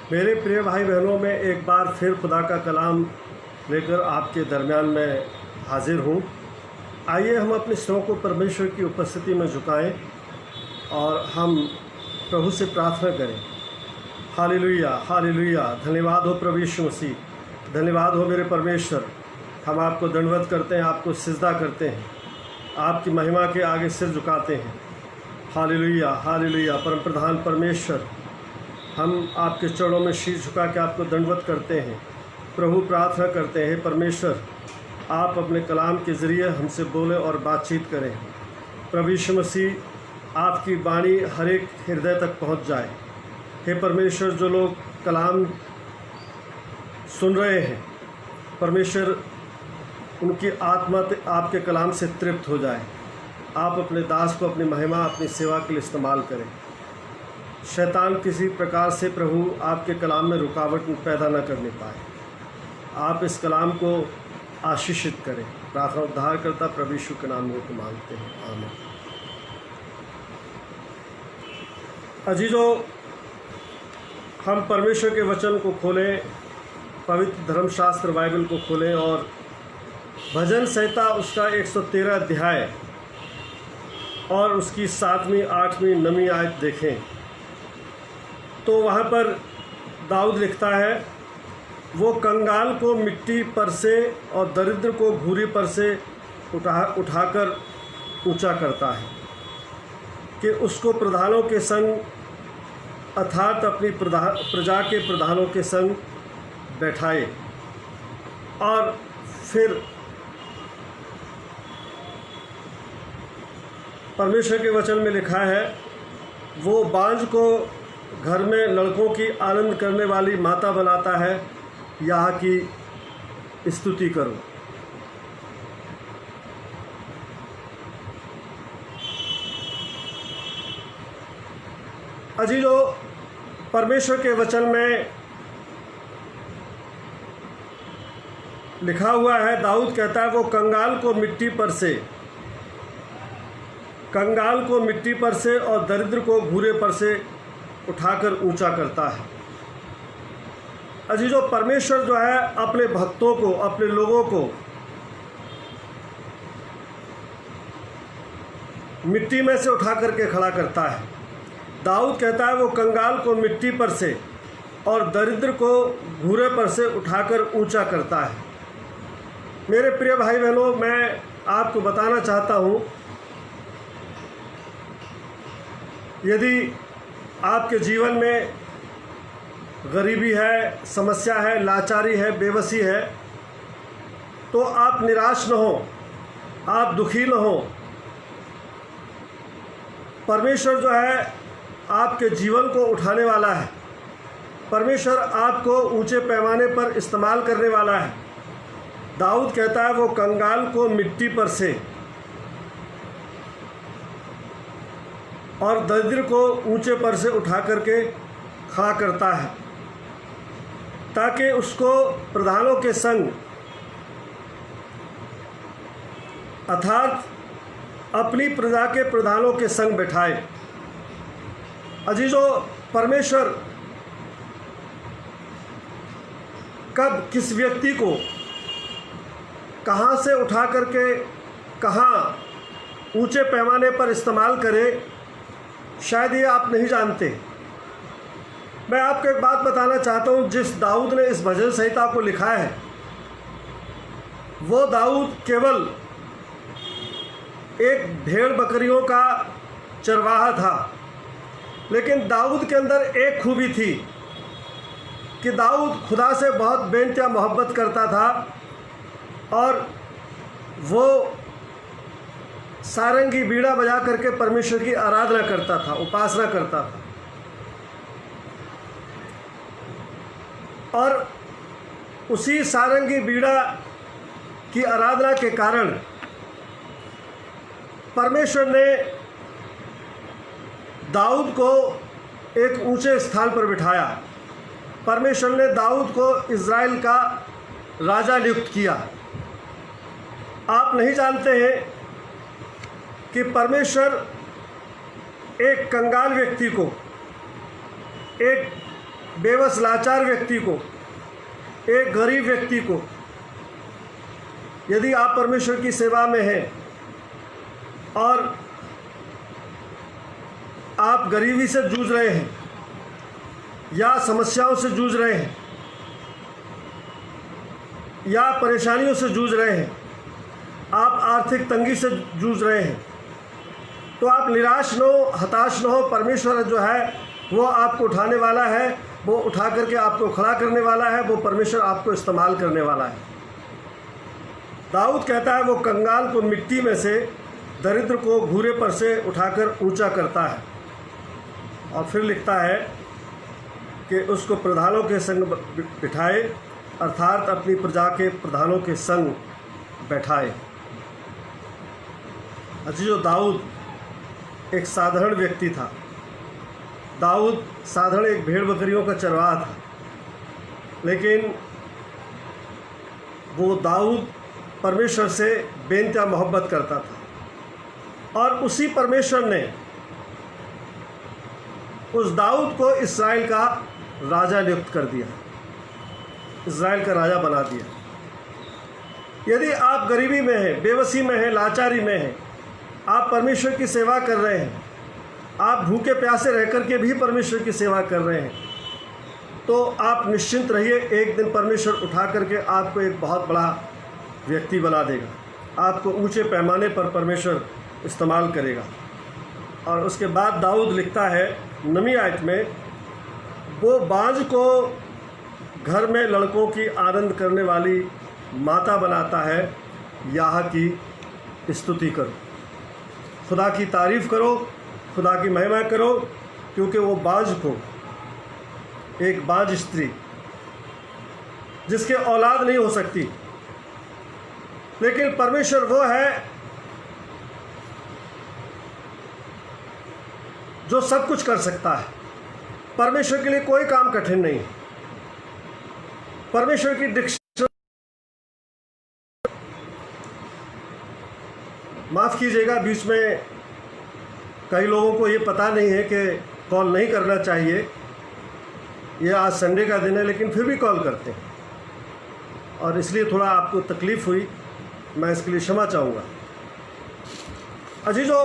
मेरे प्रिय भाई बहनों, मैं एक बार फिर खुदा का कलाम लेकर आपके दरमियान में हाजिर हूँ। आइए हम अपने सिरों को परमेश्वर की उपस्थिति में झुकाएं और हम प्रभु से प्रार्थना करें। Hallelujah, hallelujah. धन्यवाद हो प्रभु यीशु मसीह, धन्यवाद हो मेरे परमेश्वर। हम आपको दंडवत करते हैं, आपको सिजदा करते हैं, आपकी महिमा के आगे सिर झुकाते हैं। Hallelujah, hallelujah. परम प्रधान परमेश्वर, हम आपके चरणों में शीर झुका के आपको दंडवत करते हैं। प्रभु प्रार्थना करते हैं, परमेश्वर आप अपने कलाम के ज़रिए हमसे बोलें और बातचीत करें। प्रभु यीशु मसीह, आपकी वाणी हर एक हृदय तक पहुंच जाए। हे परमेश्वर, जो लोग कलाम सुन रहे हैं, परमेश्वर उनकी आत्मा आपके कलाम से तृप्त हो जाए। आप अपने दास को अपनी महिमा, अपनी सेवा के लिए इस्तेमाल करें। शैतान किसी प्रकार से प्रभु आपके कलाम में रुकावट पैदा न करने पाए। आप इस कलाम को आशीषित करें। प्रार्थना उद्धार करता प्रभु यीशु के नाम में को मांगते हैं, आमीन। अजीजों, हम परमेश्वर के वचन को खोलें, पवित्र धर्मशास्त्र बाइबल को खोलें और भजन संहिता उसका 113 अध्याय और उसकी 7वीं, 8वीं, 9वीं आयत देखें तो वहाँ पर दाऊद लिखता है, वो कंगाल को मिट्टी पर से और दरिद्र को घूरी पर से उठाकर ऊंचा करता है कि उसको प्रधानों के संग अर्थात अपनी प्रजा के प्रधानों के संग बैठाए। और फिर परमेश्वर के वचन में लिखा है, वो बांझ को घर में लड़कों की आनंद करने वाली माता बनाता है, यहाँ की स्तुति करो। अजीजों, परमेश्वर के वचन में लिखा हुआ है, दाऊद कहता है, वो कंगाल को मिट्टी पर से और दरिद्र को घूरे पर से उठाकर ऊंचा करता है। अजीजों, परमेश्वर जो है अपने भक्तों को, अपने लोगों को मिट्टी में से उठा करके खड़ा करता है। दाऊद कहता है, वो कंगाल को मिट्टी पर से और दरिद्र को घूरे पर से उठाकर ऊंचा करता है। मेरे प्रिय भाई बहनों, मैं आपको बताना चाहता हूँ, यदि आपके जीवन में गरीबी है, समस्या है, लाचारी है, बेबसी है, तो आप निराश न हो, आप दुखी न हो। परमेश्वर जो है आपके जीवन को उठाने वाला है। परमेश्वर आपको ऊंचे पैमाने पर इस्तेमाल करने वाला है। दाऊद कहता है, वो कंगाल को मिट्टी पर से और दरिद्र को ऊंचे पर से उठा करके खड़ा करता है, ताकि उसको प्रधानों के संग अर्थात अपनी प्रजा के प्रधानों के संग बैठाए। अजीजों, परमेश्वर कब किस व्यक्ति को कहाँ से उठा करके कहाँ ऊंचे पैमाने पर इस्तेमाल करे, शायद ये आप नहीं जानते। मैं आपको एक बात बताना चाहता हूँ, जिस दाऊद ने इस भजन संहिता को लिखा है, वो दाऊद केवल एक भेड़ बकरियों का चरवाहा था, लेकिन दाऊद के अंदर एक खूबी थी कि दाऊद खुदा से बहुत बेइंतहा मोहब्बत करता था और वो सारंगी बीड़ा बजा करके परमेश्वर की आराधना करता था, उपासना करता था। और उसी सारंगी बीड़ा की आराधना के कारण परमेश्वर ने दाऊद को एक ऊंचे स्थान पर बिठाया। परमेश्वर ने दाऊद को इज़राइल का राजा नियुक्त किया। आप नहीं जानते हैं कि परमेश्वर एक कंगाल व्यक्ति को, एक बेबस लाचार व्यक्ति को, एक गरीब व्यक्ति को, यदि आप परमेश्वर की सेवा में हैं और आप गरीबी से जूझ रहे हैं या समस्याओं से जूझ रहे हैं या परेशानियों से जूझ रहे हैं, आप आर्थिक तंगी से जूझ रहे हैं, तो आप निराश न हो, हताश न हो। परमेश्वर जो है वो आपको उठाने वाला है, वो उठा करके आपको खड़ा करने वाला है, वो परमेश्वर आपको इस्तेमाल करने वाला है। दाऊद कहता है वो कंगाल को मिट्टी में से, दरिद्र को घूरे पर से उठाकर ऊंचा करता है। और फिर लिखता है कि उसको प्रधानों के संग बिठाए, अर्थात अपनी प्रजा के प्रधानों के संग बैठाए। अजीजों, दाऊद एक साधारण व्यक्ति था। दाऊद साधारण एक भेड़ बकरियों का चरवाहा था, लेकिन वो दाऊद परमेश्वर से बेइंतहा मोहब्बत करता था और उसी परमेश्वर ने उस दाऊद को इस्राएल का राजा नियुक्त कर दिया, इस्राएल का राजा बना दिया। यदि आप गरीबी में हैं, बेबसी में हैं, लाचारी में हैं, आप परमेश्वर की सेवा कर रहे हैं, आप भूखे प्यासे रह कर के भी परमेश्वर की सेवा कर रहे हैं, तो आप निश्चिंत रहिए, एक दिन परमेश्वर उठा करके आपको एक बहुत बड़ा व्यक्ति बना देगा, आपको ऊंचे पैमाने पर परमेश्वर इस्तेमाल करेगा। और उसके बाद दाऊद लिखता है 9वीं आयत में, वो बाँझ को घर में लड़कों की आनंद करने वाली माता बनाता है, याह की स्तुति करो। खुदा की तारीफ़ करो, खुदा की महिमा करो, क्योंकि वो बाँझ को, एक बाँझ स्त्री जिसके औलाद नहीं हो सकती, लेकिन परमेश्वर वो है जो सब कुछ कर सकता है। परमेश्वर के लिए कोई काम कठिन नहीं। परमेश्वर की डिक्शनरी, माफ़ कीजिएगा, बीच में कई लोगों को ये पता नहीं है कि कॉल नहीं करना चाहिए, ये आज संडे का दिन है, लेकिन फिर भी कॉल करते हैं और इसलिए थोड़ा आपको तकलीफ़ हुई, मैं इसके लिए क्षमा चाहूँगा। अजीजों,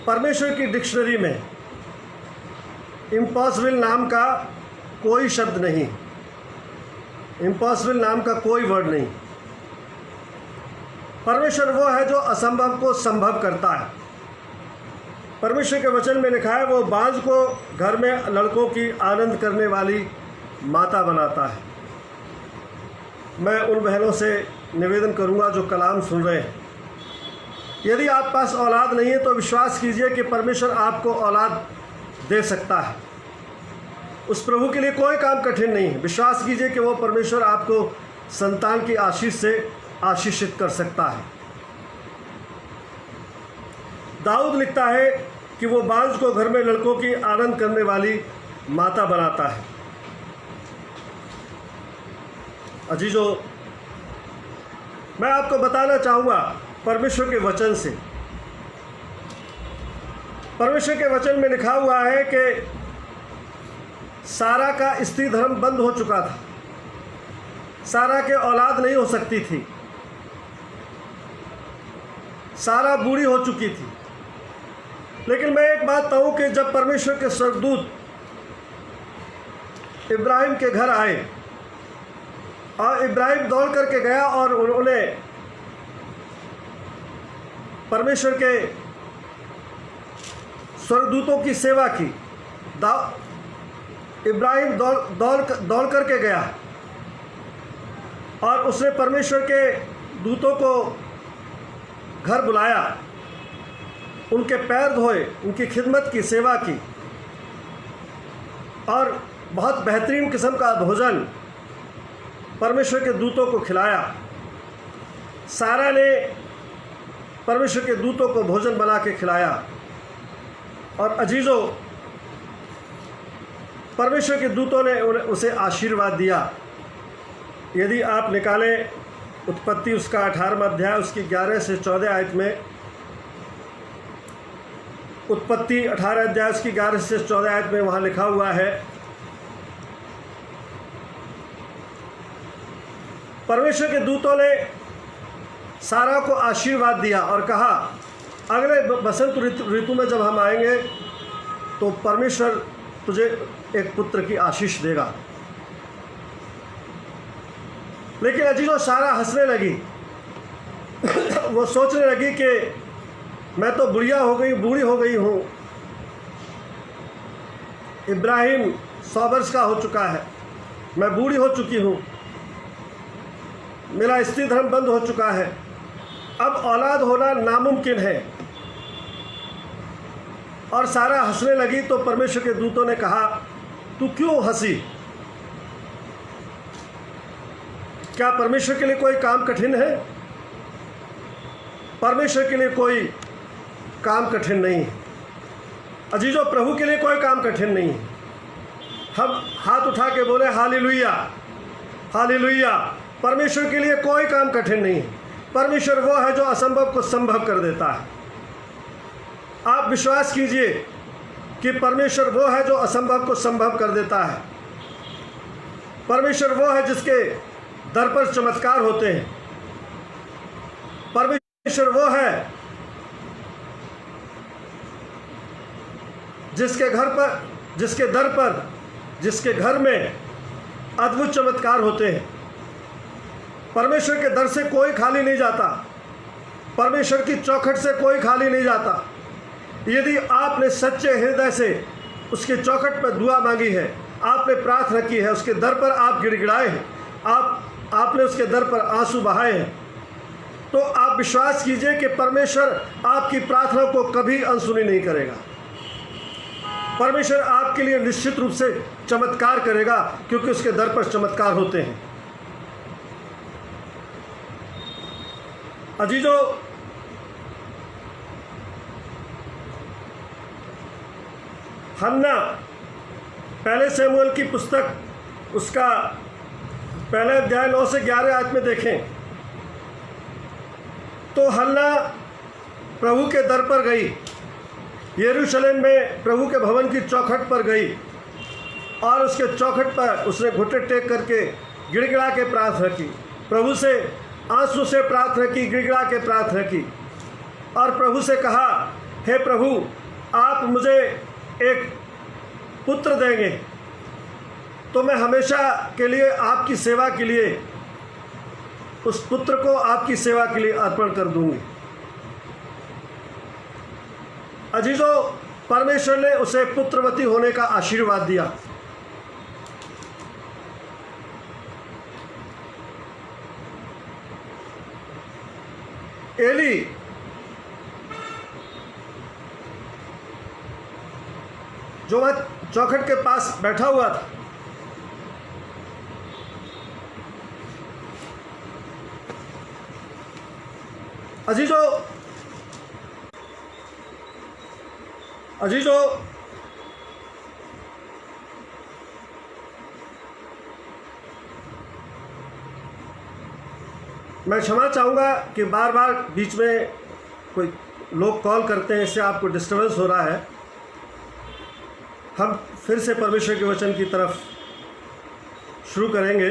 परमेश्वर की डिक्शनरी में इम्पॉसिबल नाम का कोई शब्द नहीं, इम्पॉसिबल नाम का कोई वर्ड नहीं। परमेश्वर वो है जो असंभव को संभव करता है। परमेश्वर के वचन में लिखा है वो बाँझ को घर में लड़कों की आनंद करने वाली माता बनाता है। मैं उन बहनों से निवेदन करूंगा जो कलाम सुन रहे हैं, यदि आप पास औलाद नहीं है तो विश्वास कीजिए कि परमेश्वर आपको औलाद दे सकता है। उस प्रभु के लिए कोई काम कठिन नहीं है। विश्वास कीजिए कि वो परमेश्वर आपको संतान की आशीष से आशीषित कर सकता है। दाऊद लिखता है कि वो बाँझ को घर में लड़कों की आनंद करने वाली माता बनाता है। अजीजों, मैं आपको बताना चाहूँगा परमेश्वर के वचन से, परमेश्वर के वचन में लिखा हुआ है कि सारा का स्त्री धर्म बंद हो चुका था, सारा के औलाद नहीं हो सकती थी, सारा बूढ़ी हो चुकी थी। लेकिन मैं एक बात कहूँ कि जब परमेश्वर के स्वर्गदूत इब्राहिम के घर आए और इब्राहिम दौड़ करके गया और उन्होंने परमेश्वर के स्वर्गदूतों की सेवा की, इब्राहिम दौड़ करके गया और उसने परमेश्वर के दूतों को घर बुलाया, उनके पैर धोए, उनकी खिदमत की, सेवा की और बहुत बेहतरीन किस्म का भोजन परमेश्वर के दूतों को खिलाया। सारा ने परमेश्वर के दूतों को भोजन बना के खिलाया। और अजीज़ों, परमेश्वर के दूतों ने उसे आशीर्वाद दिया। यदि आप निकालें उत्पत्ति उसका 18वां अध्याय उसकी 11 से 14 आयत में, उत्पत्ति 18 अध्याय उसकी 11 से 14 आयत में वहाँ लिखा हुआ है परमेश्वर के दूतों ने सारा को आशीर्वाद दिया और कहा, अगले बसंत ऋतु में जब हम आएंगे तो परमेश्वर तुझे एक पुत्र की आशीष देगा। लेकिन अजीजों, सारा हंसने लगी। वो सोचने लगी कि मैं तो बूढ़ी हो गई हूँ। इब्राहिम 100 वर्ष का हो चुका है, मैं बूढ़ी हो चुकी हूँ, मेरा स्त्री धर्म बंद हो चुका है, अब औलाद होना नामुमकिन है। और सारा हंसने लगी तो परमेश्वर के दूतों ने कहा, तू क्यों हंसी? क्या परमेश्वर के लिए कोई काम कठिन है? परमेश्वर के लिए कोई काम कठिन नहीं है। अजीजों, प्रभु के लिए कोई काम कठिन नहीं है। हम हाथ उठा के बोले हालेलुया, हालेलुया। परमेश्वर के लिए कोई काम कठिन नहीं है। परमेश्वर वो है जो असंभव को संभव कर देता है। आप विश्वास कीजिए कि परमेश्वर वो है जो असंभव को संभव कर देता है। परमेश्वर वो है जिसके दर पर चमत्कार होते हैं। परमेश्वर वो है जिसके दर पर, जिसके घर में अद्भुत चमत्कार होते हैं। परमेश्वर के दर से कोई खाली नहीं जाता। परमेश्वर की चौखट से कोई खाली नहीं जाता। यदि आपने सच्चे हृदय से उसके चौखट पर दुआ मांगी है, आपने प्रार्थना की है, उसके दर पर आप गिड़गिड़ाए हैं, आपने उसके दर पर आंसू बहाए हैं, तो आप विश्वास कीजिए कि परमेश्वर आपकी प्रार्थना को कभी अनसुनी नहीं करेगा। परमेश्वर आपके लिए निश्चित रूप से चमत्कार करेगा, क्योंकि उसके दर पर चमत्कार होते हैं। अजीजों, हन्ना पहले शमूएल की पुस्तक, उसका पहले अध्याय 9 से 11 आयत में देखें तो हन्ना प्रभु के दर पर गई, यरूशलेम में प्रभु के भवन की चौखट पर गई और उसके चौखट पर उसने घुटने टेक करके गिड़गिड़ा के प्रार्थना की। प्रभु से आंसू से प्रार्थना की, गिड़गिड़ा के प्रार्थना की और प्रभु से कहा, हे प्रभु, आप मुझे एक पुत्र देंगे तो मैं हमेशा के लिए आपकी सेवा के लिए उस पुत्र को आपकी सेवा के लिए अर्पण कर दूंगी। अजीजों, परमेश्वर ने उसे पुत्रवती होने का आशीर्वाद दिया। एली जो वह चौखट के पास बैठा हुआ था, अजीजों, मैं क्षमा चाहूँगा कि बार बार बीच में कोई लोग कॉल करते हैं, इससे आपको डिस्टर्बेंस हो रहा है। हम फिर से परमेश्वर के वचन की तरफ शुरू करेंगे।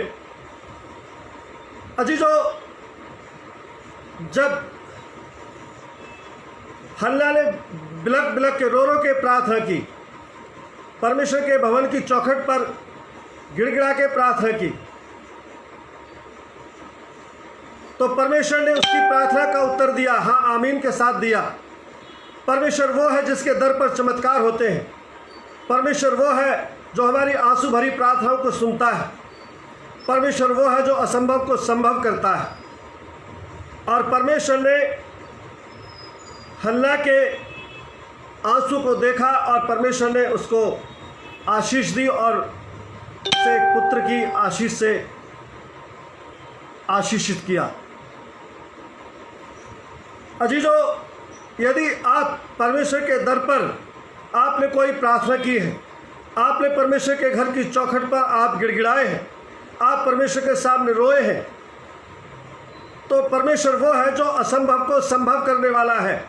अजीजों, जब हन्ना ने बिलक बिलक के रो के प्रार्थना की, परमेश्वर के भवन की चौखट पर गिड़गिड़ा के प्रार्थना की, तो परमेश्वर ने उसकी प्रार्थना का उत्तर दिया, हाँ आमीन के साथ दिया। परमेश्वर वो है जिसके दर पर चमत्कार होते हैं। परमेश्वर वो है जो हमारी आंसू भरी प्रार्थनाओं को सुनता है। परमेश्वर वो है जो असंभव को संभव करता है। और परमेश्वर ने हन्ना के आंसू को देखा और परमेश्वर ने उसको आशीष दी और उसे पुत्र की आशीष से आशीषित किया। अजीजों, यदि आप परमेश्वर के दर पर आपने कोई प्रार्थना की है, आपने परमेश्वर के घर की चौखट पर आप गिड़गिड़ाए हैं, आप परमेश्वर के सामने रोए हैं, तो परमेश्वर वो है जो असंभव को संभव करने वाला है।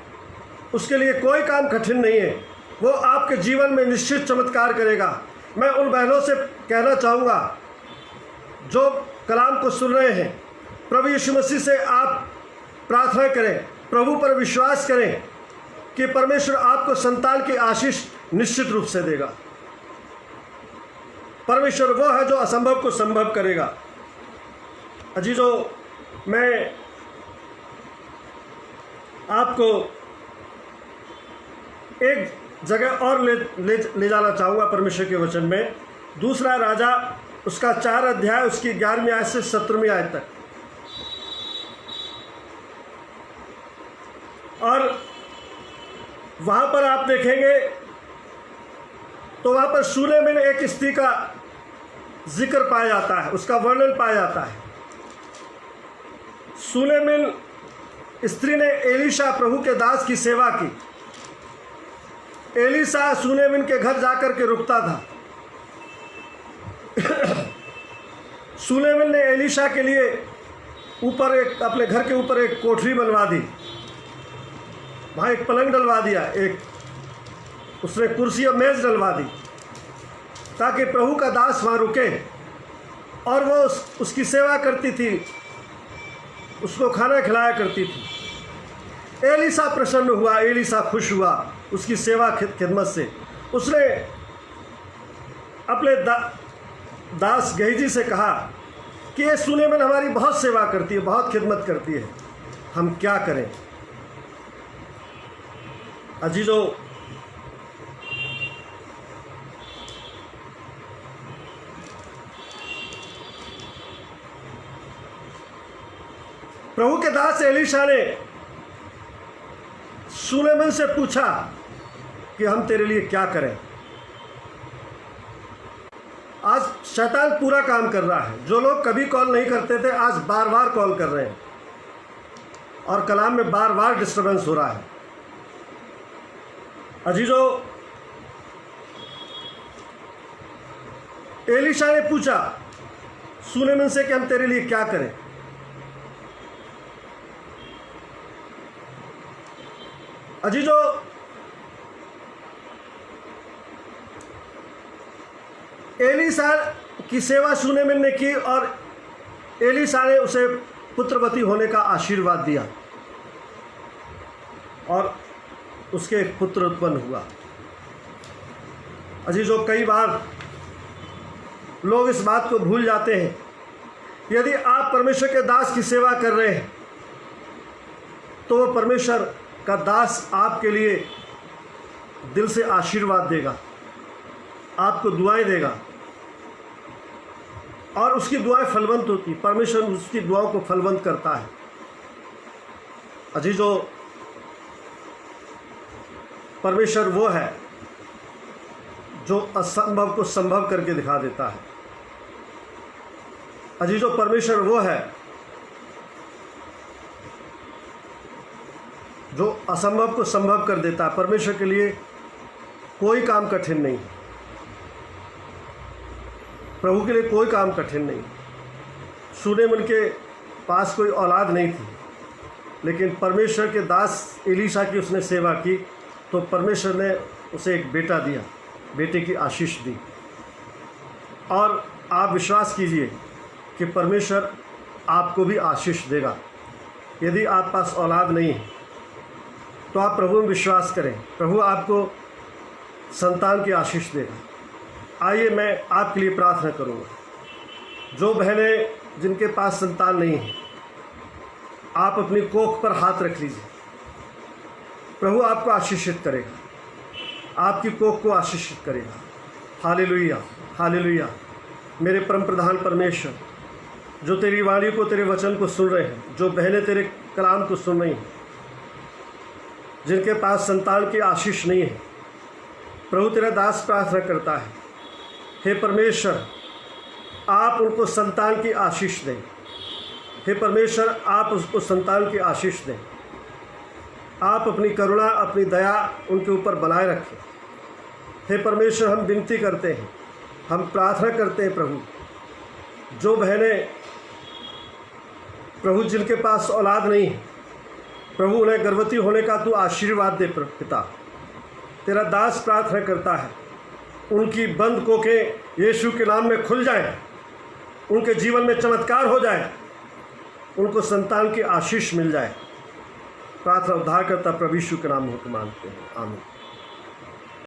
उसके लिए कोई काम कठिन नहीं है। वो आपके जीवन में निश्चित चमत्कार करेगा। मैं उन बहनों से कहना चाहूँगा जो कलाम को सुन रहे हैं, प्रभु यीशु मसीह से आप प्रार्थना करें, प्रभु पर विश्वास करें कि परमेश्वर आपको संतान की आशीष निश्चित रूप से देगा। परमेश्वर वो है जो असंभव को संभव करेगा। अजीजों, मैं आपको एक जगह और ले जाना चाहूँगा परमेश्वर के वचन में। दूसरा राजा उसका 4 अध्याय उसकी 11वीं आयत से 17वीं आयत तक। और वहाँ पर आप देखेंगे तो वहाँ पर शूलेमिन एक स्त्री का जिक्र पाया जाता है, उसका वर्णन पाया जाता है। शूलेमिन स्त्री ने एलीशा प्रभु के दास की सेवा की। एलीशा शूलेमिन के घर जाकर के रुकता था। शूलेमिन ने एलीशा के लिए ऊपर एक अपने घर के ऊपर एक कोठरी बनवा दी, वहाँ एक पलंग डलवा दिया, एक उसने कुर्सी और मेज़ डलवा दी ताकि प्रभु का दास वहाँ रुके और वो उसकी सेवा करती थी, उसको खाना खिलाया करती थी। एलीशा प्रसन्न हुआ, एलीशा खुश हुआ उसकी सेवा खिदमत से। उसने अपने दास गेहजी से कहा कि ये शूलेमिन हमारी बहुत सेवा करती है, बहुत खिदमत करती है, हम क्या करें। अजीजों, प्रभु के दास एलीशा ने शूलेमिन से पूछा कि हम तेरे लिए क्या करें। आज शैतान पूरा काम कर रहा है। जो लोग कभी कॉल नहीं करते थे आज बार बार कॉल कर रहे हैं और कलाम में बार बार डिस्टर्बेंस हो रहा है। अजीजों, एलीशा ने पूछा शूलेमिन से कि हम तेरे लिए क्या करें। अजीजों, एलीशा की सेवा शूलेमिन ने की और एलीशा ने उसे पुत्रवती होने का आशीर्वाद दिया और उसके एक पुत्र उत्पन्न हुआ। अजीजों, कई बार लोग इस बात को भूल जाते हैं, यदि आप परमेश्वर के दास की सेवा कर रहे हैं तो वो परमेश्वर का दास आपके लिए दिल से आशीर्वाद देगा, आपको दुआएं देगा और उसकी दुआएं फलवंत होती। परमेश्वर उसकी दुआओं को फलवंत करता है। अजीजों, परमेश्वर वो है जो असंभव को संभव करके दिखा देता है। अजीजों, परमेश्वर वो है जो असंभव को संभव कर देता है। परमेश्वर के लिए कोई काम कठिन नहीं, प्रभु के लिए कोई काम कठिन नहीं। शूलेमिन के पास कोई औलाद नहीं थी, लेकिन परमेश्वर के दास एलीशा की उसने सेवा की तो परमेश्वर ने उसे एक बेटा दिया, बेटे की आशीष दी। और आप विश्वास कीजिए कि परमेश्वर आपको भी आशीष देगा। यदि आप पास औलाद नहीं है तो आप प्रभु में विश्वास करें, प्रभु आपको संतान की आशीष देगा। आइए मैं आपके लिए प्रार्थना करूँगा। जो बहनें जिनके पास संतान नहीं है, आप अपनी कोख पर हाथ रख लीजिए, प्रभु आपको आशीषित करेगा, आपकी कोख को आशीषित करेगा। Hallelujah, hallelujah. मेरे परम प्रधान परमेश्वर, जो तेरी वाणी को, तेरे वचन को सुन रहे हैं, जो बहनें तेरे कलाम को सुन रही हैं, जिनके पास संतान की आशीष नहीं है, प्रभु तेरा दास प्रार्थना करता है, हे परमेश्वर आप उनको संतान की आशीष दें। हे परमेश्वर आप उसको संतान की आशीष दें। आप अपनी करुणा, अपनी दया उनके ऊपर बनाए रखें। हे परमेश्वर, हम विनती करते हैं, हम प्रार्थना करते हैं प्रभु, जो बहनें प्रभु जिनके पास औलाद नहीं है, प्रभु उन्हें गर्भवती होने का तू आशीर्वाद दे। पिता, तेरा दास प्रार्थना करता है, उनकी बंद कोखें यीशु के नाम में खुल जाएं, उनके जीवन में चमत्कार हो जाए। उनको संतान की आशीष मिल जाए। प्रार्थना उद्धारकर्ता प्रभु यीशु के नाम में मांगते हैं, आमीन।